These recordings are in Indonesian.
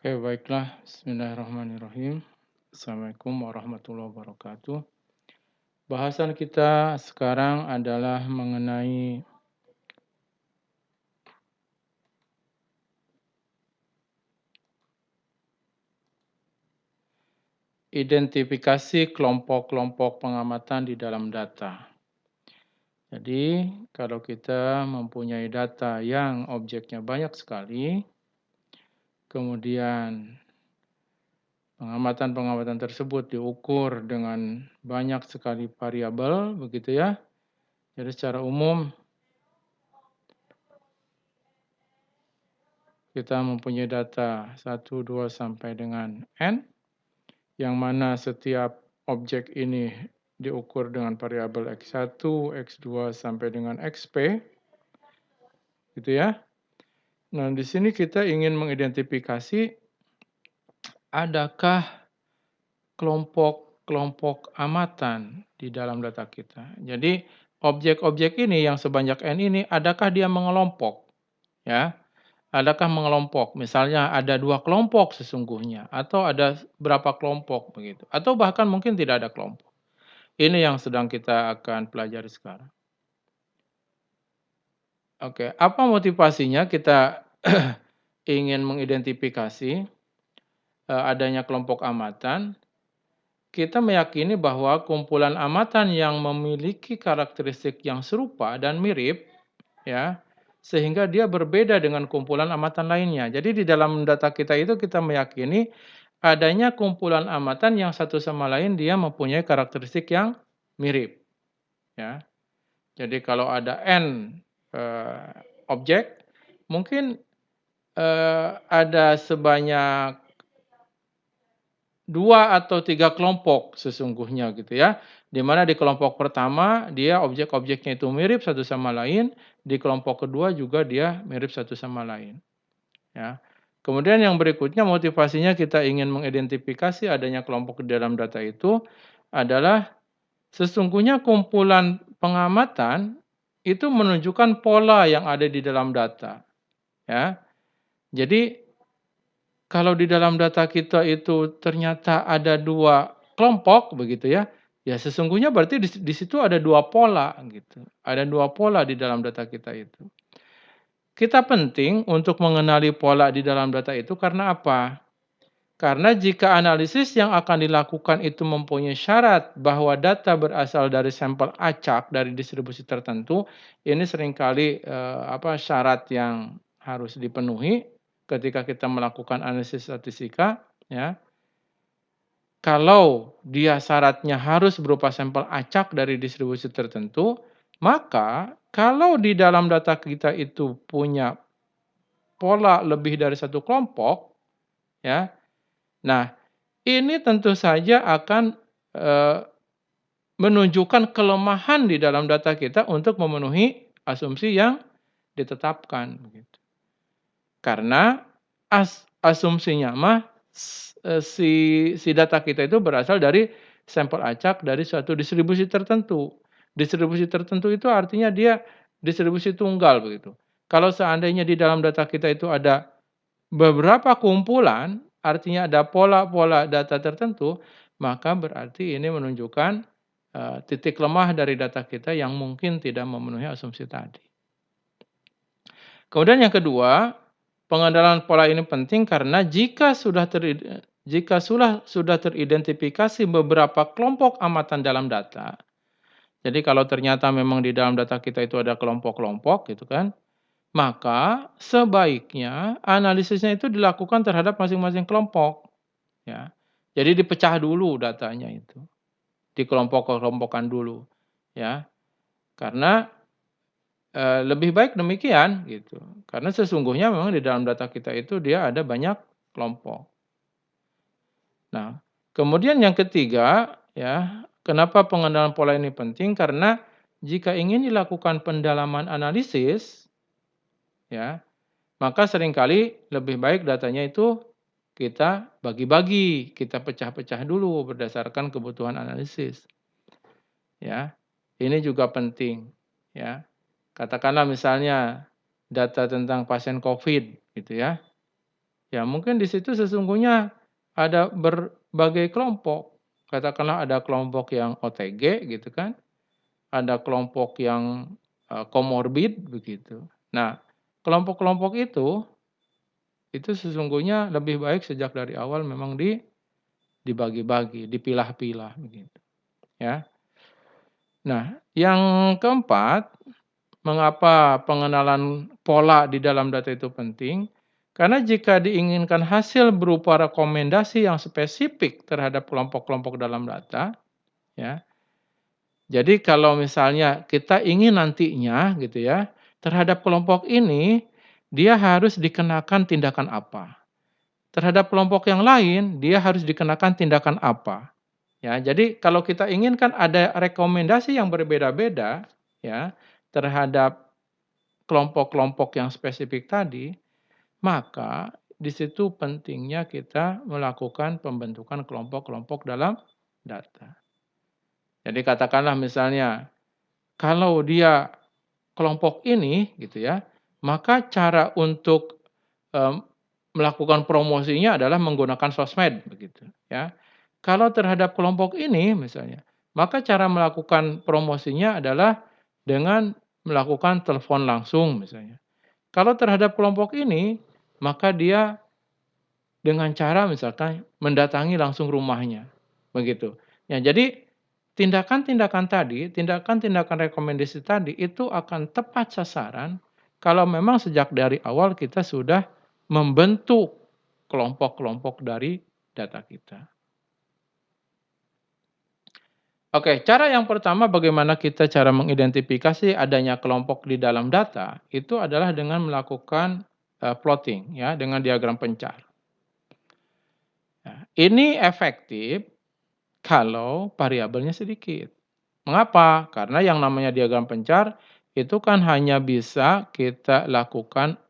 Oke, baiklah. Bismillahirrahmanirrahim. Assalamualaikum warahmatullahi wabarakatuh. Bahasan kita sekarang adalah mengenai identifikasi kelompok-kelompok pengamatan di dalam data. Jadi, kalau kita mempunyai data yang objeknya banyak sekali, kemudian pengamatan-pengamatan tersebut diukur dengan banyak sekali variabel, begitu ya. Jadi secara umum kita mempunyai data 1, 2, sampai dengan N, yang mana setiap objek ini diukur dengan variabel X1, X2, sampai dengan XP, gitu ya. Nah, di sini kita ingin mengidentifikasi adakah kelompok-kelompok amatan di dalam data kita. Jadi, objek-objek ini yang sebanyak N ini, adakah dia mengelompok, ya? Adakah mengelompok? Misalnya ada 2 kelompok sesungguhnya, atau ada berapa kelompok begitu, atau bahkan mungkin tidak ada kelompok. Ini yang sedang kita akan pelajari sekarang. Oke, apa motivasinya kita ingin mengidentifikasi adanya kelompok amatan? Kita meyakini bahwa kumpulan amatan yang memiliki karakteristik yang serupa dan mirip, ya, sehingga dia berbeda dengan kumpulan amatan lainnya. Jadi di dalam data kita itu kita meyakini adanya kumpulan amatan yang satu sama lain dia mempunyai karakteristik yang mirip, ya. Jadi kalau ada N objek, mungkin ada sebanyak 2 atau 3 kelompok sesungguhnya gitu ya. Di mana di kelompok pertama dia objek-objeknya itu mirip satu sama lain, di kelompok kedua juga dia mirip satu sama lain, ya. Kemudian yang berikutnya motivasinya kita ingin mengidentifikasi adanya kelompok di dalam data itu adalah sesungguhnya kumpulan pengamatan itu menunjukkan pola yang ada di dalam data, ya. Jadi kalau di dalam data kita itu ternyata ada 2 kelompok begitu ya, ya sesungguhnya berarti di situ ada 2 pola gitu, ada 2 pola di dalam data kita itu. Kita penting untuk mengenali pola di dalam data itu karena apa? Karena jika analisis yang akan dilakukan itu mempunyai syarat bahwa data berasal dari sampel acak dari distribusi tertentu, ini seringkali syarat yang harus dipenuhi ketika kita melakukan analisis statistika, ya. Kalau dia syaratnya harus berupa sampel acak dari distribusi tertentu, maka kalau di dalam data kita itu punya pola lebih dari satu kelompok, ya. Nah, ini tentu saja akan, menunjukkan kelemahan di dalam data kita untuk memenuhi asumsi yang ditetapkan, begitu. Karena asumsinya mah si data kita itu berasal dari sampel acak dari suatu distribusi tertentu. Distribusi tertentu itu artinya dia distribusi tunggal, begitu. Kalau seandainya di dalam data kita itu ada beberapa kumpulan, artinya ada pola-pola data tertentu, maka berarti ini menunjukkan, titik lemah dari data kita yang mungkin tidak memenuhi asumsi tadi. Kemudian yang kedua, pengenalan pola ini penting karena jika sudah teridentifikasi beberapa kelompok amatan dalam data, jadi kalau ternyata memang di dalam data kita itu ada kelompok-kelompok gitu kan, maka sebaiknya analisisnya itu dilakukan terhadap masing-masing kelompok, ya. Jadi dipecah dulu datanya itu, dikelompok-kelompokkan dulu, ya. Karena, lebih baik demikian gitu, karena sesungguhnya memang di dalam data kita itu dia ada banyak kelompok. Nah, kemudian yang ketiga, ya, kenapa pengenalan pola ini penting, karena jika ingin dilakukan pendalaman analisis, ya, maka seringkali lebih baik datanya itu kita bagi-bagi, kita pecah-pecah dulu berdasarkan kebutuhan analisis. Ya, ini juga penting, ya. Katakanlah misalnya data tentang pasien COVID gitu ya. Ya mungkin di situ sesungguhnya ada berbagai kelompok. Katakanlah ada kelompok yang OTG gitu kan, ada kelompok yang, comorbid begitu. Nah, kelompok-kelompok itu sesungguhnya lebih baik sejak dari awal memang dibagi-bagi, dipilah-pilah begitu, ya. Nah, yang keempat, mengapa pengenalan pola di dalam data itu penting? Karena jika diinginkan hasil berupa rekomendasi yang spesifik terhadap kelompok-kelompok dalam data, ya. Jadi kalau misalnya kita ingin nantinya gitu ya, terhadap kelompok ini dia harus dikenakan tindakan apa. Terhadap kelompok yang lain dia harus dikenakan tindakan apa. Ya, jadi kalau kita inginkan ada rekomendasi yang berbeda-beda ya terhadap kelompok-kelompok yang spesifik tadi, maka di situ pentingnya kita melakukan pembentukan kelompok-kelompok dalam data. Jadi katakanlah misalnya kalau dia kelompok ini gitu ya, maka cara untuk, mmm, melakukan promosinya adalah menggunakan sosmed begitu ya. Kalau terhadap kelompok ini misalnya, maka cara melakukan promosinya adalah dengan melakukan telepon langsung misalnya. Kalau terhadap kelompok ini, maka dia dengan cara misalkan mendatangi langsung rumahnya, begitu. Ya jadi tindakan-tindakan tadi, tindakan-tindakan rekomendasi tadi itu akan tepat sasaran kalau memang sejak dari awal kita sudah membentuk kelompok-kelompok dari data kita. Oke, cara yang pertama bagaimana kita cara mengidentifikasi adanya kelompok di dalam data, itu adalah dengan melakukan, plotting ya, dengan diagram pencar. Nah, ini efektif kalau variabelnya sedikit. Mengapa? Karena yang namanya diagram pencar itu kan hanya bisa kita lakukan,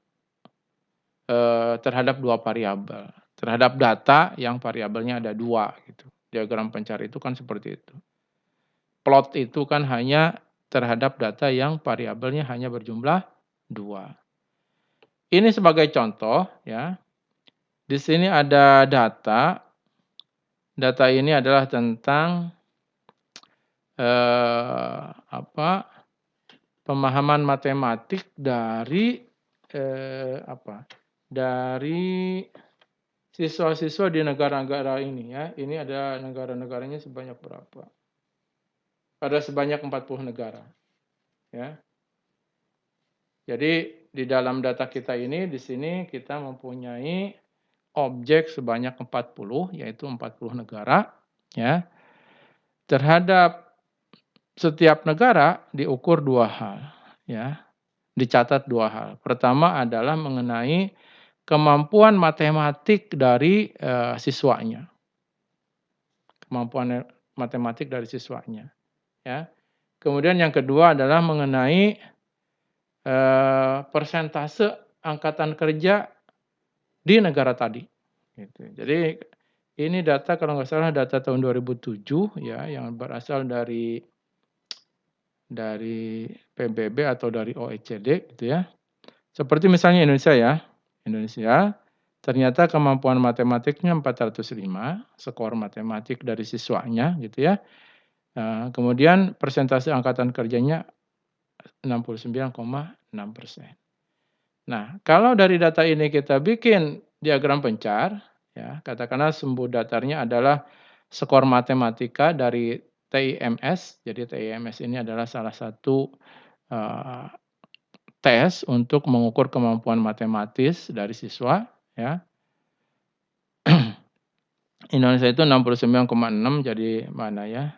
terhadap 2 variabel, terhadap data yang variabelnya ada 2 gitu. Diagram pencar itu kan seperti itu. Plot itu kan hanya terhadap data yang variabelnya hanya berjumlah 2. Ini sebagai contoh ya, di sini ada data, data ini adalah tentang, apa, pemahaman matematik dari, dari siswa-siswa di negara-negara ini ya. Ini ada negara-negaranya sebanyak berapa? Ada sebanyak 40 negara, ya. Jadi di dalam data kita ini, di sini kita mempunyai objek sebanyak 40, yaitu 40 negara, ya. Terhadap setiap negara diukur 2 hal, ya. Dicatat 2 hal. Pertama adalah mengenai kemampuan matematik dari, siswanya. Kemampuan matematik dari siswanya, ya. Kemudian yang kedua adalah mengenai, persentase angkatan kerja di negara tadi, gitu. Jadi ini data kalau nggak salah data tahun 2007 ya, yang berasal dari PBB atau dari OECD gitu ya. Seperti misalnya Indonesia ya. Indonesia ternyata kemampuan matematiknya 405, skor matematik dari siswanya gitu ya. Kemudian persentase angkatan kerjanya 69,6%. Nah, kalau dari data ini kita bikin diagram pencar, ya, katakanlah sumbu datarnya adalah skor matematika dari TIMS. Jadi TIMS ini adalah salah satu, eee, tes untuk mengukur kemampuan matematis dari siswa, ya. Indonesia itu 69,6 jadi mana ya?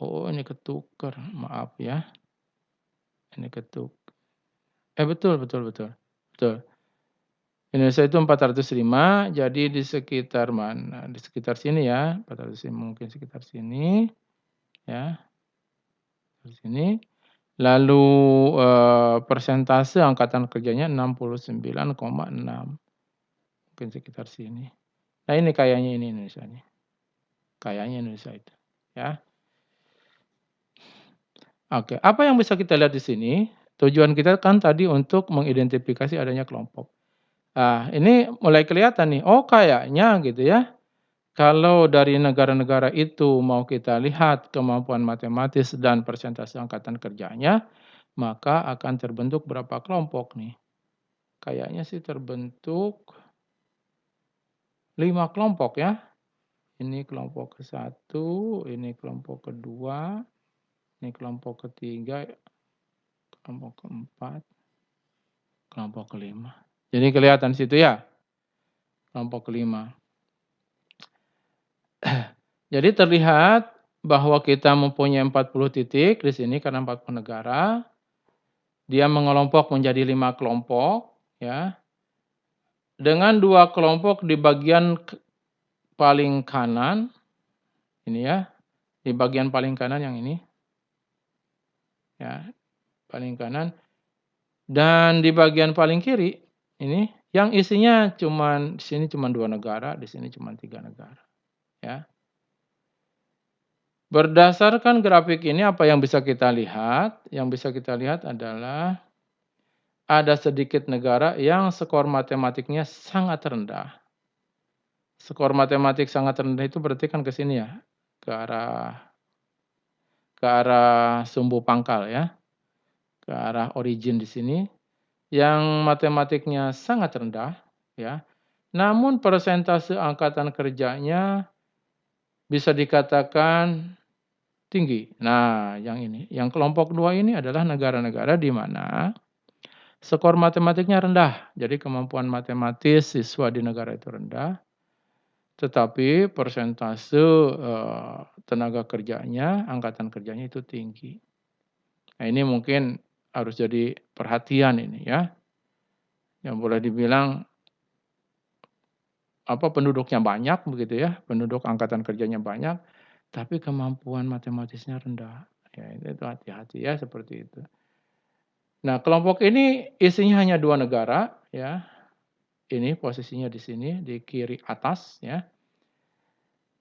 Oh, ini ketukar, maaf ya. Ini betul betul betul, betul. Indonesia itu 405, jadi di sekitar mana? Di sekitar sini ya, 405 mungkin sekitar sini, ya, di sini. Lalu, persentase angkatan kerjanya 69,6, mungkin sekitar sini. Nah ini kayaknya ini Indonesia nih, kayaknya Indonesia itu, ya. Oke, apa yang bisa kita lihat di sini, tujuan kita kan tadi untuk mengidentifikasi adanya kelompok. Nah, ini mulai kelihatan nih, oh kayaknya gitu ya, kalau dari negara-negara itu mau kita lihat kemampuan matematis dan persentase angkatan kerjanya, maka akan terbentuk berapa kelompok nih? Kayaknya sih terbentuk 5 kelompok ya. Ini kelompok ke-1, ini kelompok kedua, ini kelompok ketiga, kelompok keempat, kelompok kelima. Jadi kelihatan situ ya, kelompok kelima. Jadi terlihat bahwa kita mempunyai 40 titik di sini karena 40 negara. Dia mengelompok menjadi 5 kelompok ya. Dengan 2 kelompok di bagian paling kanan, ini ya, di bagian paling kanan yang ini. Ya, paling kanan. Dan di bagian paling kiri ini yang isinya cuman di sini cuma 2 negara, di sini cuma 3 negara, ya. Berdasarkan grafik ini apa yang bisa kita lihat? Yang bisa kita lihat adalah ada sedikit negara yang skor matematiknya sangat rendah. Skor matematik sangat rendah itu berarti kan ke sini ya, ke arah sumbu pangkal ya, ke arah origin di sini, yang matematiknya sangat rendah ya. Namun persentase angkatan kerjanya bisa dikatakan tinggi. Nah, yang ini, yang kelompok 2 ini adalah negara-negara di mana skor matematiknya rendah. Jadi kemampuan matematis siswa di negara itu rendah, tetapi persentase, tenaga kerjanya, angkatan kerjanya itu tinggi. Nah, ini mungkin harus jadi perhatian ini ya. Yang boleh dibilang penduduknya banyak begitu ya, penduduk angkatan kerjanya banyak, tapi kemampuan matematisnya rendah. Ya itu hati-hati ya seperti itu. Nah, kelompok ini isinya hanya 2 negara ya. Ini posisinya di sini, di kiri atas ya.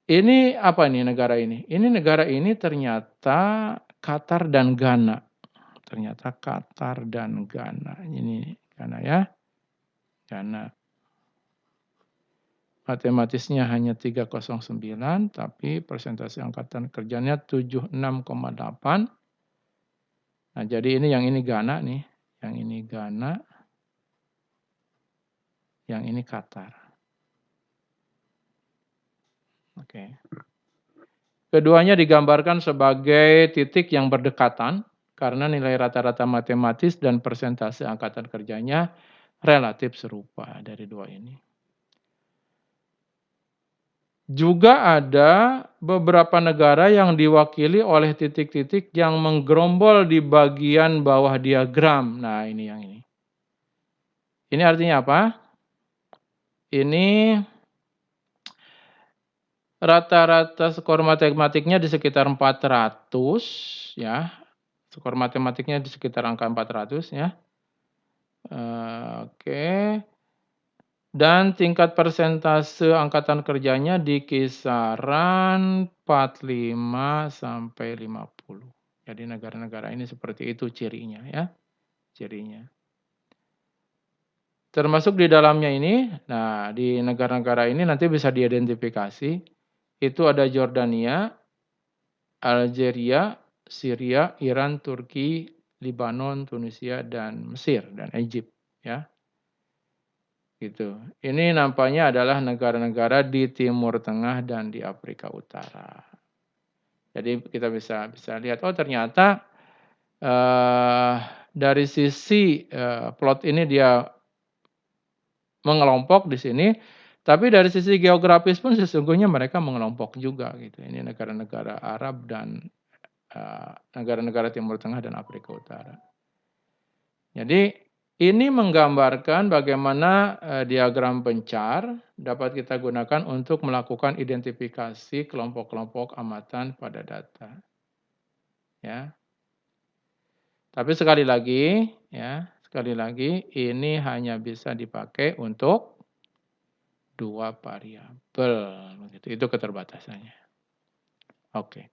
Ini apa nih negara ini? Ini negara ini ternyata Qatar dan Ghana. Ternyata Qatar dan Ghana. Ini Ghana ya. Ghana. Matematisnya hanya 309, tapi persentase angkatan kerjanya 76,8. Nah, jadi ini yang ini Ghana nih, yang ini Ghana, yang ini Qatar. Oke. Keduanya digambarkan sebagai titik yang berdekatan karena nilai rata-rata matematis dan persentase angkatan kerjanya relatif serupa dari dua ini. Juga ada beberapa negara yang diwakili oleh titik-titik yang menggerombol di bagian bawah diagram. Nah, ini yang ini. Ini artinya apa? Ini rata-rata skor matematiknya di sekitar 400 ya. Skor matematiknya di sekitar angka 400 ya. Oke. Dan tingkat persentase angkatan kerjanya di kisaran 45 sampai 50. Jadi negara-negara ini seperti itu cirinya ya, cirinya. Termasuk di dalamnya ini, nah di negara-negara ini nanti bisa diidentifikasi, itu ada Jordania, Algeria, Syria, Iran, Turki, Lebanon, Tunisia, dan Mesir, dan Egypt ya. Gitu. Ini nampaknya adalah negara-negara di Timur Tengah dan di Afrika Utara. Jadi kita bisa lihat, oh ternyata dari sisi plot ini dia mengelompok di sini, tapi dari sisi geografis pun sesungguhnya mereka mengelompok juga gitu. Ini negara-negara Arab dan negara-negara Timur Tengah dan Afrika Utara. Jadi ini menggambarkan bagaimana diagram pencar dapat kita gunakan untuk melakukan identifikasi kelompok-kelompok amatan pada data. Ya. Tapi sekali lagi ini hanya bisa dipakai untuk 2 variabel begitu. Itu keterbatasannya. Oke.